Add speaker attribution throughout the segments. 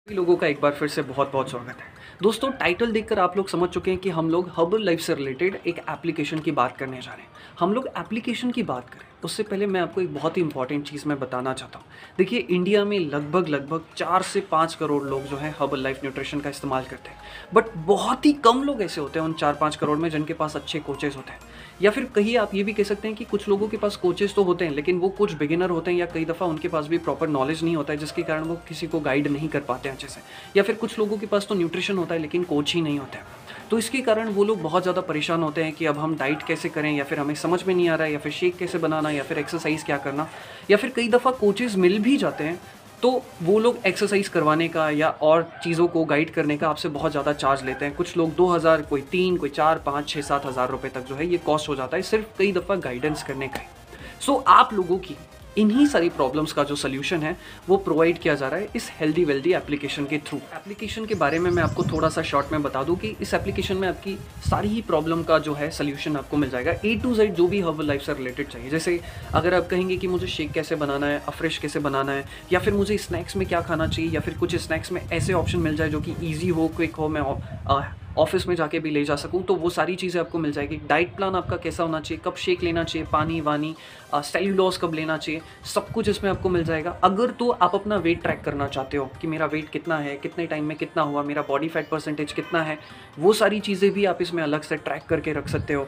Speaker 1: सभी लोगों का एक बार फिर से बहुत बहुत स्वागत है। दोस्तों, टाइटल देखकर आप लोग समझ चुके हैं कि हम लोग हर्बल लाइफ से रिलेटेड एक एप्लीकेशन की बात करने जा रहे हैं। हम लोग एप्लीकेशन की बात करें उससे पहले मैं आपको एक बहुत ही इंपॉर्टेंट चीज़ मैं बताना चाहता हूँ। देखिए, इंडिया में लगभग 4 से 5 करोड़ लोग जो हैं हर्बल लाइफ न्यूट्रिशन का इस्तेमाल करते हैं। बट बहुत ही कम लोग ऐसे होते हैं उन 4-5 करोड़ में जिनके पास अच्छे कोचेज़ होते हैं। या फिर कहीं आप ये भी कह सकते हैं कि कुछ लोगों के पास कोचेज़ तो होते हैं, लेकिन वो कुछ बिगिनर होते हैं या कई दफ़ा उनके पास भी प्रॉपर नॉलेज नहीं होता है, जिसके कारण वो किसी को गाइड नहीं कर पाते हैं अच्छे से। या फिर कुछ लोगों के पास तो न्यूट्रिशन होता है लेकिन कोच ही नहीं होता है। तो इसके कारण वो लोग बहुत ज़्यादा परेशान होते हैं कि अब हम डाइट कैसे करें, या फिर हमें समझ में नहीं आ रहा है, या फिर शेक कैसे बनाना, या फिर एक्सरसाइज क्या करना। या फिर कई दफ़ा कोचेज़ मिल भी जाते हैं तो वो लोग एक्सरसाइज करवाने का या और चीज़ों को गाइड करने का आपसे बहुत ज़्यादा चार्ज लेते हैं। कुछ लोग 2,000, कोई 3, कोई 4, 5, 6, 7 हज़ार रुपये तक जो है ये कॉस्ट हो जाता है सिर्फ कई दफ़ा गाइडेंस करने का ही। सो आप लोगों की इन्हीं सारी प्रॉब्लम्स का जो सोल्यूशन है वो प्रोवाइड किया जा रहा है इस हेल्दी वेल्दी एप्लीकेशन के थ्रू। एप्लीकेशन के बारे में मैं आपको थोड़ा सा शॉर्ट में बता दूं कि इस एप्लीकेशन में आपकी सारी ही प्रॉब्लम का जो है सोल्यूशन आपको मिल जाएगा, A to Z जो भी हर्बल लाइफ से रिलेटेड चाहिए। जैसे अगर आप कहेंगे कि मुझे शेक कैसे बनाना है, अफ्रेश कैसे बनाना है, या फिर मुझे स्नैक्स में क्या खाना चाहिए, या फिर कुछ स्नैक्स में ऐसे ऑप्शन मिल जाए जो कि ईजी हो, क्विक हो, मैं ऑफिस में जाके भी ले जा सकूं, तो वो सारी चीज़ें आपको मिल जाएगी। डाइट प्लान आपका कैसा होना चाहिए, कब शेक लेना चाहिए, पानी वानी, सेल्यूलोज कब लेना चाहिए, सब कुछ इसमें आपको मिल जाएगा। अगर तो आप अपना वेट ट्रैक करना चाहते हो कि मेरा वेट कितना है, कितने टाइम में कितना हुआ, मेरा बॉडी फैट परसेंटेज कितना है, वो सारी चीज़ें भी आप इसमें अलग से ट्रैक करके रख सकते हो।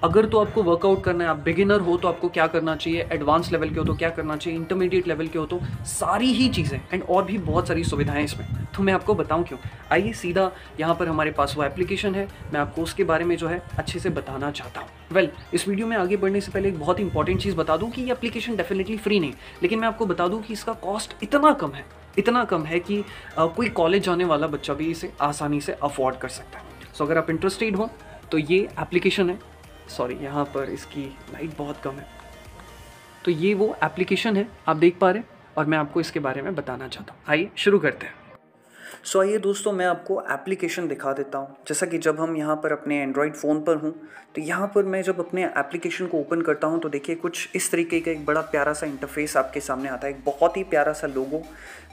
Speaker 1: अगर तो आपको वर्कआउट करना है, आप बिगिनर हो तो आपको क्या करना चाहिए, एडवांस लेवल के हो तो क्या करना चाहिए, इंटरमीडिएट लेवल के हो तो सारी ही चीज़ें एंड और भी बहुत सारी सुविधाएं इसमें। तो मैं आपको बताऊं क्यों। आइए सीधा यहाँ पर हमारे पास वो एप्लीकेशन है, मैं आपको उसके बारे में जो है अच्छे से बताना चाहता हूँ। इस वीडियो में आगे बढ़ने से पहले एक बहुत इंपॉर्टेंट चीज़ बता दूँ कि ये एप्लीकेशन डेफिनेटली फ्री नहीं, लेकिन मैं आपको बता दूँ कि इसका कॉस्ट इतना कम है कि कोई कॉलेज जाने वाला बच्चा भी इसे आसानी से अफोर्ड कर सकता है। सो अगर आप इंटरेस्टेड हो तो ये एप्लीकेशन है, सॉरी यहाँ पर इसकी लाइट बहुत कम है, तो ये वो एप्लीकेशन है आप देख पा रहे हैं और मैं आपको इसके बारे में बताना चाहता हूँ। आइए शुरू करते हैं। सो आइए दोस्तों, मैं आपको एप्लीकेशन दिखा देता हूँ। जैसा कि जब हम यहाँ पर अपने एंड्रॉयड फ़ोन पर हूँ तो यहाँ पर मैं जब अपने एप्लीकेशन को ओपन करता हूँ तो देखिए कुछ इस तरीके का एक बड़ा प्यारा सा इंटरफेस आपके सामने आता है। एक बहुत ही प्यारा सा लोगो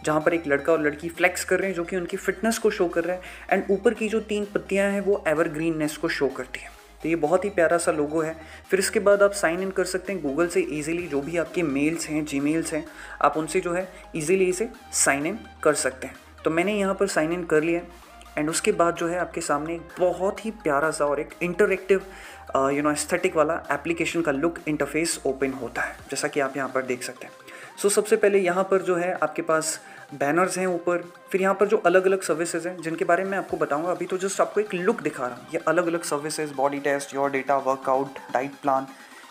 Speaker 1: जहाँ पर एक लड़का और लड़की फ्लेक्स कर रहे हैं जो कि उनकी फिटनेस को शो कर रहा है, एंड ऊपर की जो 3 पत्तियाँ हैं वो एवरग्रीननेस को शो करती हैं। तो ये बहुत ही प्यारा सा लोगो है। फिर इसके बाद आप साइन इन कर सकते हैं गूगल से ईजिली। जो भी आपके मेल्स हैं, जीमेल्स हैं, आप उनसे जो है ईजिली इसे साइन इन कर सकते हैं। तो मैंने यहाँ पर साइन इन कर लिया एंड उसके बाद जो है आपके सामने एक बहुत ही प्यारा सा और एक इंटरैक्टिव एस्थेटिक वाला एप्लीकेशन का लुक इंटरफेस ओपन होता है, जैसा कि आप यहाँ पर देख सकते हैं। सो सबसे पहले यहाँ पर जो है आपके पास बैनर्स हैं ऊपर। फिर यहाँ पर जो अलग अलग सर्विसेज हैं जिनके बारे में आपको बताऊंगा, अभी तो जस्ट आपको एक लुक दिखा रहा हूँ। ये अलग अलग services, body test, your data, workout, diet plan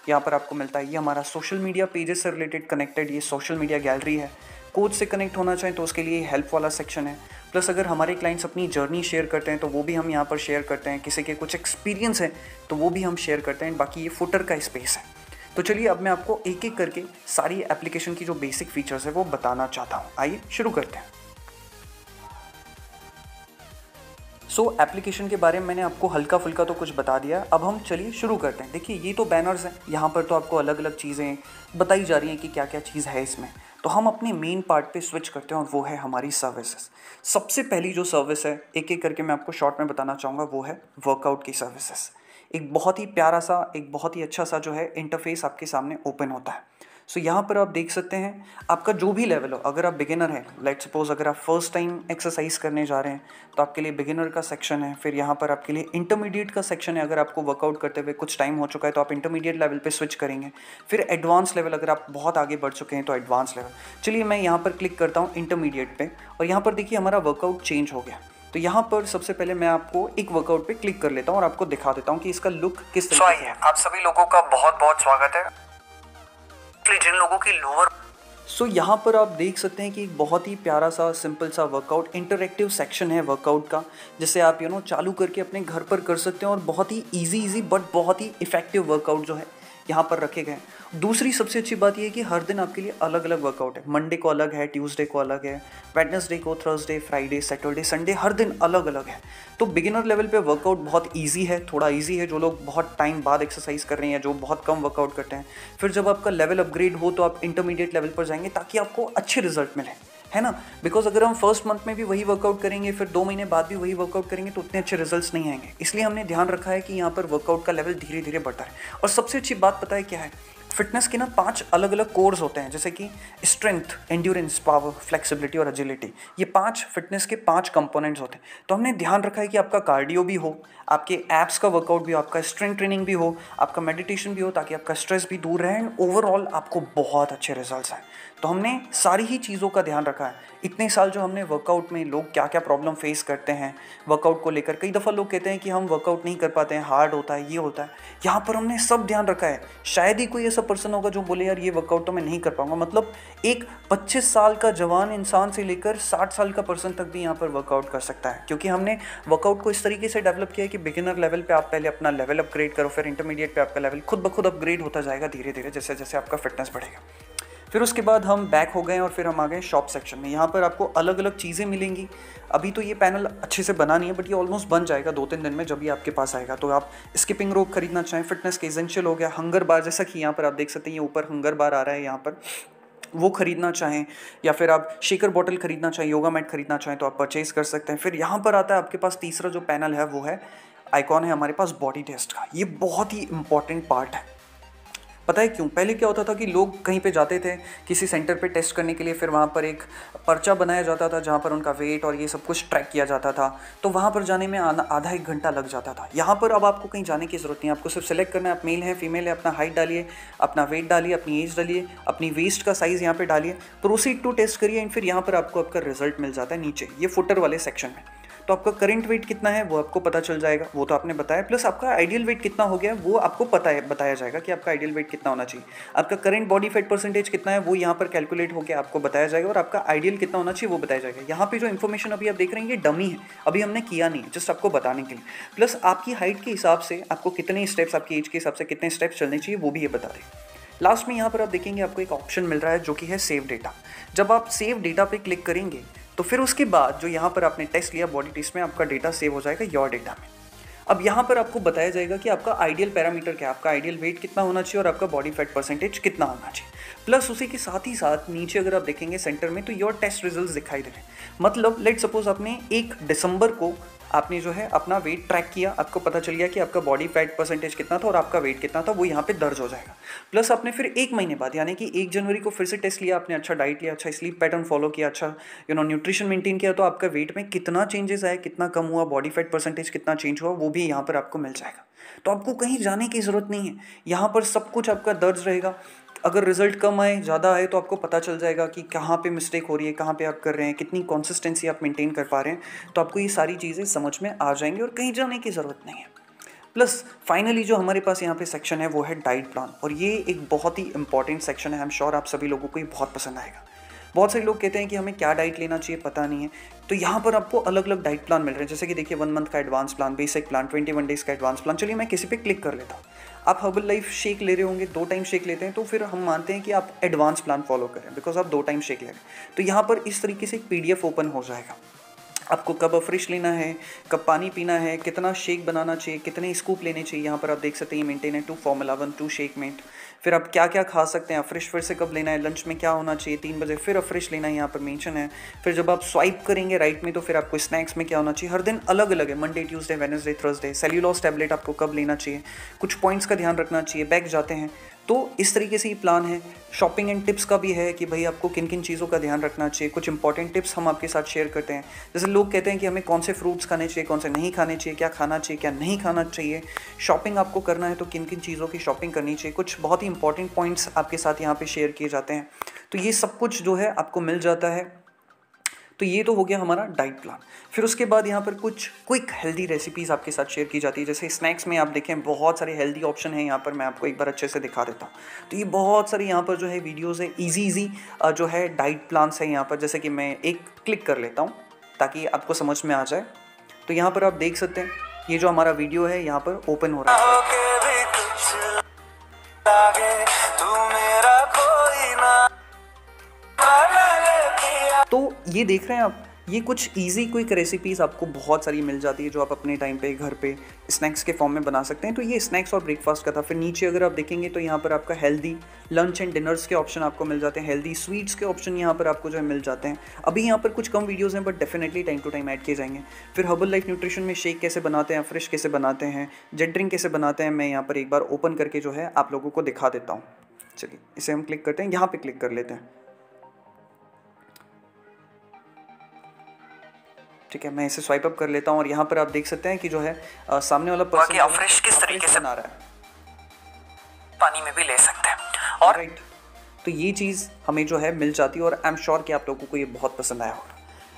Speaker 1: यहाँ पर आपको मिलता है। ये हमारा सोशल मीडिया पेजेस से रिलेटेड कनेक्टेड ये सोशल मीडिया गैलरी है। कोच से कनेक्ट होना चाहें तो उसके लिए हेल्प वाला सेक्शन है। प्लस अगर हमारे क्लाइंट्स अपनी जर्नी शेयर करते हैं तो वो भी हम यहाँ पर शेयर करते हैं। किसी के कुछ एक्सपीरियंस है तो वो भी हम शेयर करते हैं। बाकी ये फुटर का स्पेस है। तो चलिए अब मैं आपको एक एक करके सारी एप्लीकेशन की जो बेसिक फीचर्स है वो बताना चाहता हूँ। आइए शुरू करते हैं। सो एप्लीकेशन के बारे में मैंने आपको हल्का फुल्का तो कुछ बता दिया, अब हम चलिए शुरू करते हैं। देखिए ये तो बैनर्स हैं, यहाँ पर तो आपको अलग अलग चीज़ें बताई जा रही हैं कि क्या क्या चीज़ है इसमें। तो हम अपने मेन पार्ट पे स्विच करते हैं और वो है हमारी सर्विसेज। सबसे पहली जो सर्विस है एक एक करके मैं आपको शॉर्ट में बताना चाहूँगा, वो है वर्कआउट की सर्विसेज। एक बहुत ही प्यारा सा, एक बहुत ही अच्छा सा जो है इंटरफेस आपके सामने ओपन होता है। सो यहाँ पर आप देख सकते हैं आपका जो भी लेवल हो। अगर आप बिगिनर हैं, लेट्स सपोज अगर आप फर्स्ट टाइम एक्सरसाइज करने जा रहे हैं तो आपके लिए बिगिनर का सेक्शन है। फिर यहाँ पर आपके लिए इंटरमीडिएट का सेक्शन है। अगर आपको वर्कआउट करते हुए कुछ टाइम हो चुका है तो आप इंटरमीडिएट लेवल पे स्विच करेंगे। फिर एडवांस लेवल, अगर आप बहुत आगे बढ़ चुके हैं तो एडवांस लेवल। चलिए मैं यहाँ पर क्लिक करता हूँ इंटरमीडिएट पे और यहाँ पर देखिए हमारा वर्कआउट चेंज हो गया। तो यहाँ पर सबसे पहले मैं आपको एक वर्कआउट पे क्लिक कर लेता हूँ और आपको दिखा देता हूँ कि इसका लुक किस तरीके से है।
Speaker 2: आप सभी लोगों का बहुत बहुत स्वागत है। जिन लोगों की लोअर
Speaker 1: सो यहाँ पर आप देख सकते हैं कि एक बहुत ही प्यारा सा सिंपल सा वर्कआउट इंटरैक्टिव सेक्शन है वर्कआउट का, जिसे आप चालू करके अपने घर पर कर सकते हैं और बहुत ही इजी बट बहुत ही इफेक्टिव वर्कआउट जो है यहाँ पर रखे गए हैं। दूसरी सबसे अच्छी बात यह है कि हर दिन आपके लिए अलग अलग वर्कआउट है। मंडे को अलग है, ट्यूसडे को अलग है, वेडनेसडे को, थर्सडे, फ्राइडे, सैटरडे, संडे, हर दिन अलग अलग है। तो बिगिनर लेवल पे वर्कआउट बहुत इजी है, थोड़ा इजी है जो लोग बहुत टाइम बाद एक्सरसाइज कर रहे हैं या जो बहुत कम वर्कआउट करते हैं। फिर जब आपका लेवल अपग्रेड हो तो आप इंटरमीडिएट लेवल पर जाएंगे ताकि आपको अच्छे रिजल्ट मिले। है ना। बिकॉज अगर हम फर्स्ट मंथ में भी वही वर्कआउट करेंगे, फिर 2 महीने बाद भी वही वर्कआउट करेंगे, तो उतने अच्छे रिजल्ट्स नहीं आएंगे। इसलिए हमने ध्यान रखा है कि यहाँ पर वर्कआउट का लेवल धीरे धीरे बढ़ता है। और सबसे अच्छी बात पता है क्या है, फिटनेस के ना 5 अलग अलग कोर्स होते हैं, जैसे कि स्ट्रेंथ, एंड्योरेंस, पावर, फ्लेक्सिबिलिटी और एजिलिटी। ये 5 फिटनेस के 5 कंपोनेंट्स होते हैं। तो हमने ध्यान रखा है कि आपका कार्डियो भी हो, आपके एप्स का वर्कआउट भी हो, आपका स्ट्रेंथ ट्रेनिंग भी हो, आपका मेडिटेशन भी हो, ताकि आपका स्ट्रेस भी दूर रहे एंड ओवरऑल आपको बहुत अच्छे रिजल्ट्स आए। तो हमने सारी ही चीज़ों का ध्यान रखा है। इतने साल जो हमने वर्कआउट में लोग क्या क्या प्रॉब्लम फेस करते हैं वर्कआउट को लेकर, कई दफ़ा लोग कहते हैं कि हम वर्कआउट नहीं कर पाते हैं, हार्ड होता है, ये होता है। यहाँ पर हमने सब ध्यान रखा है। शायद ही कोई ऐसा पर्सन होगा जो बोले यार ये वर्कआउट तो मैं नहीं कर पाऊंगा। मतलब एक 25 साल का जवान इंसान से लेकर 60 साल का पर्सन तक भी यहाँ पर वर्कआउट कर सकता है, क्योंकि हमने वर्कआउट को इस तरीके से डेवलप किया है कि बिगिनर लेवल पे आप पहले अपना लेवल अपग्रेड करो, फिर इंटरमीडिएट पे आपका लेवल खुद ब खुद अपग्रेड होता जाएगा धीरे धीरे, जैसे जैसे आपका फिटनेस बढ़ेगा। फिर उसके बाद हम बैक हो गए और फिर हम आ गए शॉप सेक्शन में। यहाँ पर आपको अलग अलग चीज़ें मिलेंगी। अभी तो ये पैनल अच्छे से बना नहीं है, बट ये ऑलमोस्ट बन जाएगा 2-3 दिन में जब ये आपके पास आएगा। तो आप स्किपिंग रोप खरीदना चाहें, फिटनेस के एसेंशियल हो गया, हंगर बार, जैसा कि यहाँ पर आप देख सकते हैं ये ऊपर हंगर बार आ रहा है यहाँ पर, वो खरीदना चाहें, या फिर आप शेकर बॉटल खरीदना चाहें, योगा मैट खरीदना चाहें तो आप परचेज़ कर सकते हैं। फिर यहाँ पर आता है आपके पास तीसरा जो पैनल है, वो है आइकॉन है हमारे पास बॉडी टेस्ट का। ये बहुत ही इंपॉर्टेंट पार्ट है। पता है क्यों? पहले क्या होता था कि लोग कहीं पे जाते थे किसी सेंटर पे टेस्ट करने के लिए, फिर वहाँ पर एक पर्चा बनाया जाता था जहाँ पर उनका वेट और ये सब कुछ ट्रैक किया जाता था। तो वहाँ पर जाने में आधा 1 घंटा लग जाता था। यहाँ पर अब आपको कहीं जाने की ज़रूरत नहीं है। आपको सिर्फ सेलेक्ट करना है आप मेल है फीमेल है, अपना हाइट डालिए, अपना वेट डालिए, अपनी एज डालिए, अपनी वेस्ट का साइज़ यहाँ पर डालिए, प्रोसीड टू टेस्ट करिए एंड फिर यहाँ पर आपको आपका रिजल्ट मिल जाता है नीचे ये फुटर वाले सेक्शन में। तो आपका करंट वेट कितना है वो आपको पता चल जाएगा, वो तो आपने बताया, प्लस आपका आइडियल वेट कितना हो गया वो आपको बताया जाएगा कि आपका आइडियल वेट कितना होना चाहिए। आपका करंट बॉडी फैट परसेंटेज कितना है वो यहाँ पर कैलकुलेट होकर आपको बताया जाएगा, और आपका आइडियल कितना होना चाहिए वो बताया जाएगा। यहाँ पे जो इन्फॉर्मेशन अभी आप देख रहे हैं ये डमी है, अभी हमने किया नहीं, जस्ट आपको बताने के लिए। प्लस आपकी हाइट के हिसाब से आपको कितने स्टेप्स, आपकी एज के हिसाब से कितने स्टेप्स चलने चाहिए वो भी ये बता देगा। लास्ट में यहाँ पर आप देखेंगे आपको एक ऑप्शन मिल रहा है जो कि है सेव डेटा। जब आप सेव डेटा पे क्लिक करेंगे तो फिर उसके बाद जो यहाँ पर आपने टेस्ट लिया बॉडी टेस्ट में, आपका डेटा सेव हो जाएगा योर डेटा में। अब यहाँ पर आपको बताया जाएगा कि आपका आइडियल पैरामीटर क्या है, आपका आइडियल वेट कितना होना चाहिए और आपका बॉडी फैट परसेंटेज कितना होना चाहिए। प्लस उसी के साथ ही साथ नीचे अगर आप देखेंगे सेंटर में तो योर टेस्ट रिजल्ट्स दिखाई दे रहे हैं। मतलब लेट सपोज आपने 1 दिसंबर को आपने जो है अपना वेट ट्रैक किया, आपको पता चल गया कि आपका बॉडी फैट परसेंटेज कितना था और आपका वेट कितना था, वो यहाँ पे दर्ज हो जाएगा। प्लस आपने फिर 1 महीने बाद यानी कि 1 जनवरी को फिर से टेस्ट लिया, आपने अच्छा डाइट लिया, अच्छा स्लीप पैटर्न फॉलो किया, अच्छा न्यूट्रिशन मेंटेन किया, तो आपका वेट में कितना चेंजेस आया, कितना कम हुआ, बॉडी फैट परसेंटेज कितना चेंज हुआ, वो भी यहाँ पर आपको मिल जाएगा। तो आपको कहीं जाने की ज़रूरत नहीं है, यहाँ पर सब कुछ आपका दर्ज रहेगा। अगर रिजल्ट कम आए ज़्यादा आए तो आपको पता चल जाएगा कि कहाँ पे मिस्टेक हो रही है, कहाँ पे आप कर रहे हैं, कितनी कंसिस्टेंसी आप मेंटेन कर पा रहे हैं। तो आपको ये सारी चीज़ें समझ में आ जाएंगी और कहीं जाने की ज़रूरत नहीं है। प्लस फाइनली जो हमारे पास यहाँ पे सेक्शन है वो है डाइट प्लान, और ये एक बहुत ही इंपॉर्टेंट सेक्शन है। आई एम श्योर आप सभी लोगों को ये बहुत पसंद आएगा। बहुत सारे लोग कहते हैं कि हमें क्या डाइट लेना चाहिए पता नहीं है, तो यहाँ पर आपको अलग अलग डाइट प्लान मिल रहे हैं। जैसे कि देखिए 1 मंथ का advance plan, basic plan, 21 days का एडवांस प्लान। चलिए मैं किसी पे क्लिक कर लेता हूँ। आप हर्बल लाइफ शेक ले रहे होंगे, 2 टाइम शेक लेते हैं, तो फिर हम मानते हैं कि आप एडवांस प्लान फॉलो करें बिकॉज आप 2 टाइम शेक ले रहे हैं। तो यहाँ पर इस तरीके से एक PDF ओपन हो जाएगा। आपको कब फ्रेश लेना है, कब पानी पीना है, कितना शेक बनाना चाहिए, कितने स्कूप लेने चाहिए, यहाँ पर आप देख सकते हैं ये मेंटेन है 2 फॉर्मूला 1 2 शेक मेट। फिर आप क्या क्या खा सकते हैं, फ्रेश फिर से कब लेना है, लंच में क्या होना चाहिए 3 बजे, फिर फ्रेश लेना है यहाँ पर मेंशन है। फिर जब आप स्वाइप करेंगे राइट में तो फिर आपको स्नैक्स में क्या होना चाहिए, हर दिन अलग अलग है, Monday Tuesday Wednesday Thursday. Cellulose tablet आपको कब लेना चाहिए, कुछ पॉइंट्स का ध्यान रखना चाहिए, बैक जाते हैं। तो इस तरीके से ये प्लान है। शॉपिंग एंड टिप्स का भी है कि भाई आपको किन किन चीज़ों का ध्यान रखना चाहिए, कुछ इंपॉर्टेंट टिप्स हम आपके साथ शेयर करते हैं। जैसे लोग कहते हैं कि हमें कौन से फ्रूट्स खाने चाहिए, कौन से नहीं खाने चाहिए, क्या खाना चाहिए, क्या नहीं खाना चाहिए, शॉपिंग आपको करना है तो किन किन चीज़ों की शॉपिंग करनी चाहिए, कुछ बहुत ही इंपॉर्टेंट पॉइंट्स आपके साथ यहाँ पे शेयर किए जाते हैं। तो ये सब कुछ जो है आपको मिल जाता है। तो ये तो हो गया हमारा डाइट प्लान। फिर उसके बाद यहाँ पर कुछ क्विक हेल्दी रेसिपीज़ आपके साथ शेयर की जाती है। जैसे स्नैक्स में आप देखें बहुत सारे हेल्दी ऑप्शन हैं, यहाँ पर मैं आपको एक बार अच्छे से दिखा देता हूँ। तो ये बहुत सारी यहाँ पर जो है वीडियोज़ है, ईजी जो है डाइट प्लान्स है यहाँ पर। जैसे कि मैं एक क्लिक कर लेता हूँ ताकि आपको समझ में आ जाए। तो यहाँ पर आप देख सकते हैं ये जो हमारा वीडियो है यहाँ पर ओपन हो रहा है। तो ये देख रहे हैं आप, ये कुछ ईजी क्विक रेसिपीज़ आपको बहुत सारी मिल जाती है जो आप अपने टाइम पे घर पे स्नैक्स के फॉर्म में बना सकते हैं। तो ये स्नैक्स और ब्रेकफास्ट का था। फिर नीचे अगर आप देखेंगे तो यहाँ पर आपका हेल्दी लंच एंड डिनर्स के ऑप्शन आपको मिल जाते हैं, हेल्दी स्वीट्स के ऑप्शन यहाँ पर आपको जो है मिल जाते हैं। अभी यहाँ पर कुछ कम वीडियोज़ हैं but definitely time to time add किए जाएंगे। फिर हर्बल लाइफ न्यूट्रिशन में शेक कैसे बनाते हैं, फ्रेश कैसे बनाते हैं, जेट ड्रिंक कैसे बनाते हैं, मैं यहाँ पर एक बार ओपन करके जो है आप लोगों को दिखा देता हूँ। चलिए इसे हम क्लिक करते हैं, यहाँ पे क्लिक कर लेते हैं। ठीक है, मैं इसे स्वाइप अप कर लेता हूँ और यहाँ पर आप देख सकते हैं कि जो है सामने वाला पर्सन
Speaker 2: फ्रेश किस तरीके से
Speaker 1: बना रहा है,
Speaker 2: पानी में भी ले सकते हैं। और
Speaker 1: राइट, तो ये चीज़ हमें जो है मिल जाती है और आई एम श्योर कि आप लोगों को ये बहुत पसंद आया होगा।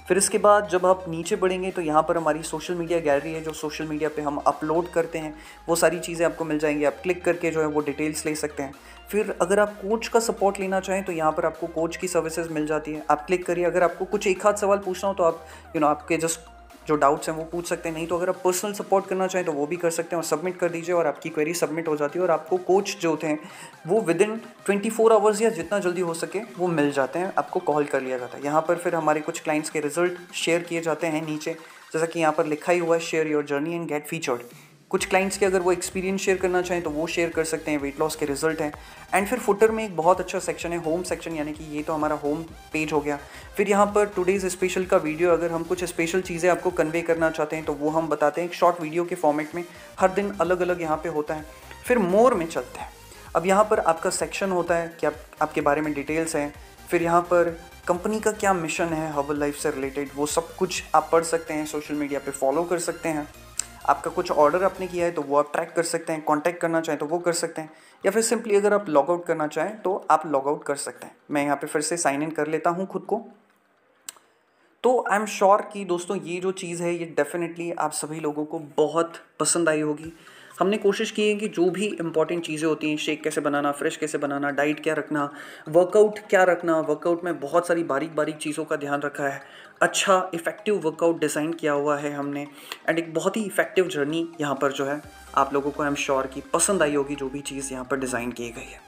Speaker 1: फिर इसके बाद जब आप नीचे बढ़ेंगे तो यहाँ पर हमारी सोशल मीडिया गैलरी है, जो सोशल मीडिया पे हम अपलोड करते हैं वो सारी चीज़ें आपको मिल जाएंगी। आप क्लिक करके जो है वो डिटेल्स ले सकते हैं। फिर अगर आप कोच का सपोर्ट लेना चाहें तो यहाँ पर आपको कोच की सर्विसेज मिल जाती है। आप क्लिक करिए, अगर आपको कुछ एक आध सवाल पूछना हो तो आप आपके जस्ट जो डाउट्स हैं वो पूछ सकते हैं। नहीं तो अगर आप पर्सनल सपोर्ट करना चाहें तो वो भी कर सकते हैं और सबमिट कर दीजिए और आपकी क्वेरी सबमिट हो जाती है और आपको कोच जो होते हैं वो विद इन 24 आवर्स या जितना जल्दी हो सके वो मिल जाते हैं, आपको कॉल कर लिया जाता है। यहाँ पर फिर हमारे कुछ क्लाइंट्स के रिजल्ट शेयर किए जाते हैं नीचे, जैसा कि यहाँ पर लिखा ही हुआ है share your journey and get featured. कुछ क्लाइंट्स के अगर वो एक्सपीरियंस शेयर करना चाहें तो वो शेयर कर सकते हैं, वेट लॉस के रिजल्ट हैं। एंड फिर फुटर में एक बहुत अच्छा सेक्शन है होम सेक्शन, यानी कि ये तो हमारा होम पेज हो गया। फिर यहाँ पर टुडेज़ स्पेशल का वीडियो, अगर हम कुछ स्पेशल चीज़ें आपको कन्वे करना चाहते हैं तो वो हम बताते हैं एक शॉर्ट वीडियो के फॉर्मेट में, हर दिन अलग अलग यहाँ पे होता है। फिर मोर में चलते हैं। अब यहाँ पर आपका सेक्शन होता है कि आपके बारे में डिटेल्स हैं। फिर यहाँ पर कंपनी का क्या मिशन है हर्बल लाइफ से रिलेटेड, वो सब कुछ आप पढ़ सकते हैं, सोशल मीडिया पे फॉलो कर सकते हैं। आपका कुछ ऑर्डर आपने किया है तो वो आप ट्रैक कर सकते हैं, कांटेक्ट करना चाहें तो वो कर सकते हैं, या फिर सिंपली अगर आप लॉग आउट करना चाहें तो आप लॉग आउट कर सकते हैं। मैं यहाँ पे फिर से साइन इन कर लेता हूँ खुद को। तो आई एम श्योर कि दोस्तों ये जो चीज़ है ये डेफिनेटली आप सभी लोगों को बहुत पसंद आई होगी। हमने कोशिश की है कि जो भी इंपॉर्टेंट चीज़ें होती हैं, शेक कैसे बनाना, फ्रेश कैसे बनाना, डाइट क्या रखना, वर्कआउट क्या रखना, वर्कआउट में बहुत सारी बारीक बारीक चीज़ों का ध्यान रखा है। अच्छा इफ़ेक्टिव वर्कआउट डिज़ाइन किया हुआ है हमने एंड एक बहुत ही इफ़ेक्टिव जर्नी यहाँ पर जो है आप लोगों को आई एम श्योर कि पसंद आई होगी जो भी चीज़ यहाँ पर डिज़ाइन की गई है।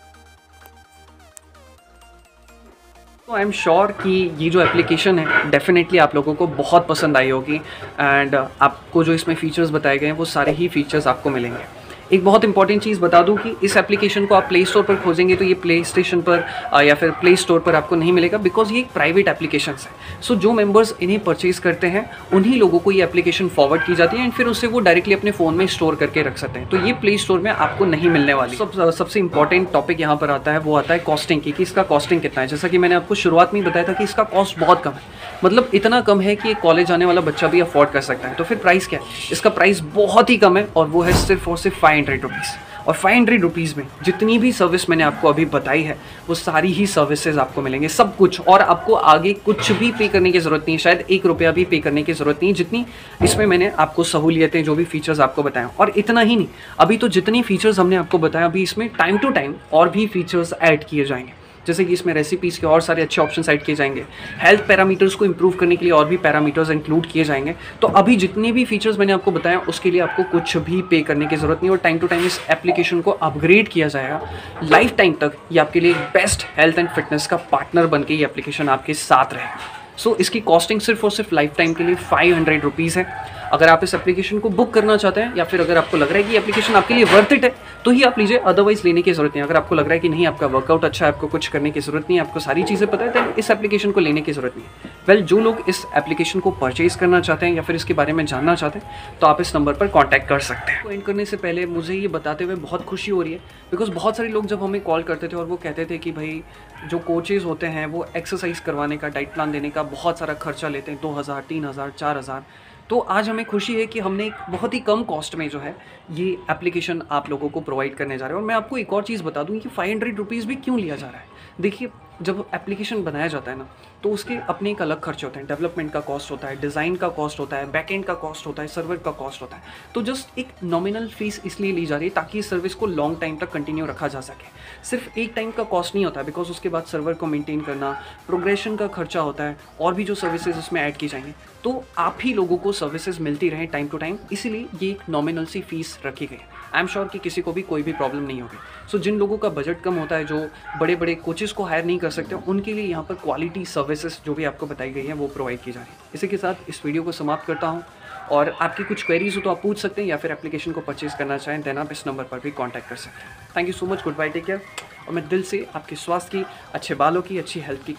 Speaker 1: तो आई एम श्योर कि ये जो एप्लीकेशन है डेफिनेटली आप लोगों को बहुत पसंद आई होगी एंड आपको जो इसमें फ़ीचर्स बताए गए हैं वो सारे ही फीचर्स आपको मिलेंगे। एक बहुत इंपॉर्टेंट चीज़ बता दूं कि इस एप्लीकेशन को आप प्ले स्टोर पर खोजेंगे तो ये प्ले स्टेशन पर या फिर प्ले स्टोर पर आपको नहीं मिलेगा, बिकॉज ये एक प्राइवेट एप्लीकेशन है। सो जो मेंबर्स इन्हें परचेज करते हैं उन्हीं लोगों को ये एप्लीकेशन फॉरवर्ड की जाती है एंड फिर उससे वो डायरेक्टली अपने फ़ोन में स्टोर करके रख सकते हैं। तो ये प्ले स्टोर में आपको नहीं मिलने वाली। सबसे इंपॉर्टेंट टॉपिक यहाँ पर आता है, वो आता है कॉस्टिंग की, कि इसका कॉस्टिंग कितना है। जैसा कि मैंने आपको शुरुआत में बताया था कि इसका कॉस्ट बहुत कम है, मतलब इतना कम है कि एक कॉलेज आने वाला बच्चा भी अफोर्ड कर सकता है। तो फिर प्राइस क्या है? इसका प्राइस बहुत ही कम है और वो है सिर्फ और सिर्फ 500 रुपीज़। और 500 रुपीज़ में जितनी भी सर्विस मैंने आपको अभी बताई है वो सारी ही सर्विसेज आपको मिलेंगे, सब कुछ। और आपको आगे कुछ भी पे करने की ज़रूरत नहीं है, शायद 1 रुपया भी पे करने की ज़रूरत नहीं है, जितनी इसमें मैंने आपको सहूलियतें जो भी फीचर्स आपको बताएं। और इतना ही नहीं, अभी तो जितनी फीचर्स हमने आपको बताया अभी इसमें टाइम टू टाइम और भी फीचर्स ऐड किए जाएंगे। जैसे कि इसमें रेसिपीज़ के और सारे अच्छे ऑप्शन ऐड किए जाएंगे, हेल्थ पैरामीटर्स को इंप्रूव करने के लिए और भी पैरामीटर्स इंक्लूड किए जाएंगे। तो अभी जितने भी फीचर्स मैंने आपको बताया उसके लिए आपको कुछ भी पे करने की ज़रूरत नहीं और टाइम टू टाइम इस एप्लीकेशन को अपग्रेड किया जाएगा। लाइफ टाइम तक ये आपके लिए बेस्ट हेल्थ एंड फिटनेस का पार्टनर बन के ये एप्लीकेशन आपके साथ रहेगा। सो इसकी कॉस्टिंग सिर्फ और सिर्फ लाइफ टाइम के लिए 500 रुपीज़ है। अगर आप इस एप्लीकेशन को बुक करना चाहते हैं या फिर अगर आपको लग रहा है कि एप्लीकेशन आपके लिए वर्थ इट है तो ही आप लीजिए, अदरवाइज लेने की ज़रूरत नहीं। अगर आपको लग रहा है कि नहीं आपका वर्कआउट अच्छा है, आपको कुछ करने की ज़रूरत नहीं है, आपको सारी चीज़ें पता है, तो इस एप्लीकेशन को लेने की ज़रूरत नहीं है। वेल, जो लोग इस एप्लीकेशन को परचेज़ करना चाहते हैं या फिर इसके बारे में जानना चाहते हैं तो आप इस नंबर पर कॉन्टैक्ट कर सकते हैं। एंड करने से पहले मुझे ये बताते हुए बहुत खुशी हो रही है, बिकॉज बहुत सारे लोग जब हमें कॉल करते थे और वो कहते थे कि भाई जो कोचेज़ होते हैं वो एक्सरसाइज करवाने का, डाइट प्लान देने का बहुत सारा खर्चा लेते हैं, 2000, 3000, 4000। तो आज हमें खुशी है कि हमने एक बहुत ही कम कॉस्ट में जो है ये एप्लीकेशन आप लोगों को प्रोवाइड करने जा रहे हैं। और मैं आपको एक और चीज़ बता दूं कि 500 रुपीज़ भी क्यों लिया जा रहा है। देखिए, जब एप्लीकेशन बनाया जाता है ना तो उसके अपने एक अलग खर्चे होते हैं। डेवलपमेंट का कॉस्ट होता है, डिज़ाइन का कॉस्ट होता है, बैक एंड का कॉस्ट होता है, सर्वर का कॉस्ट होता है। तो जस्ट एक नॉमिनल फीस इसलिए ली जा रही है ताकि इस सर्विस को लॉन्ग टाइम तक कंटिन्यू रखा जा सके। सिर्फ एक टाइम का कॉस्ट नहीं होता है, बिकॉज उसके बाद सर्वर को मेंटेन करना, प्रोग्रेशन का खर्चा होता है और भी जो सर्विसेज उसमें ऐड की जाएंगी। तो आप ही लोगों को सर्विसेज मिलती रहें टाइम टू टाइम, इसीलिए ये एक नॉमिनल सी फीस रखी गई है। आई एम श्योर कि किसी को भी कोई भी प्रॉब्लम नहीं होगी। सो जिन लोगों का बजट कम होता है, जो बड़े बड़े कोचेज़ को हायर नहीं कर कर सकते हो, उनके लिए यहाँ पर क्वालिटी सर्विसेज जो भी आपको बताई गई हैं वो प्रोवाइड की जा रही है। इसी के साथ इस वीडियो को समाप्त करता हूँ, और आपकी कुछ क्वेरीज हो तो आप पूछ सकते हैं, या फिर एप्लीकेशन को परचेज करना चाहें देन आप इस नंबर पर भी कॉन्टैक्ट कर सकते हैं। Thank you so much, goodbye, take care. और मैं दिल से आपके स्वास्थ्य की, अच्छे बालों की, अच्छी हेल्थ की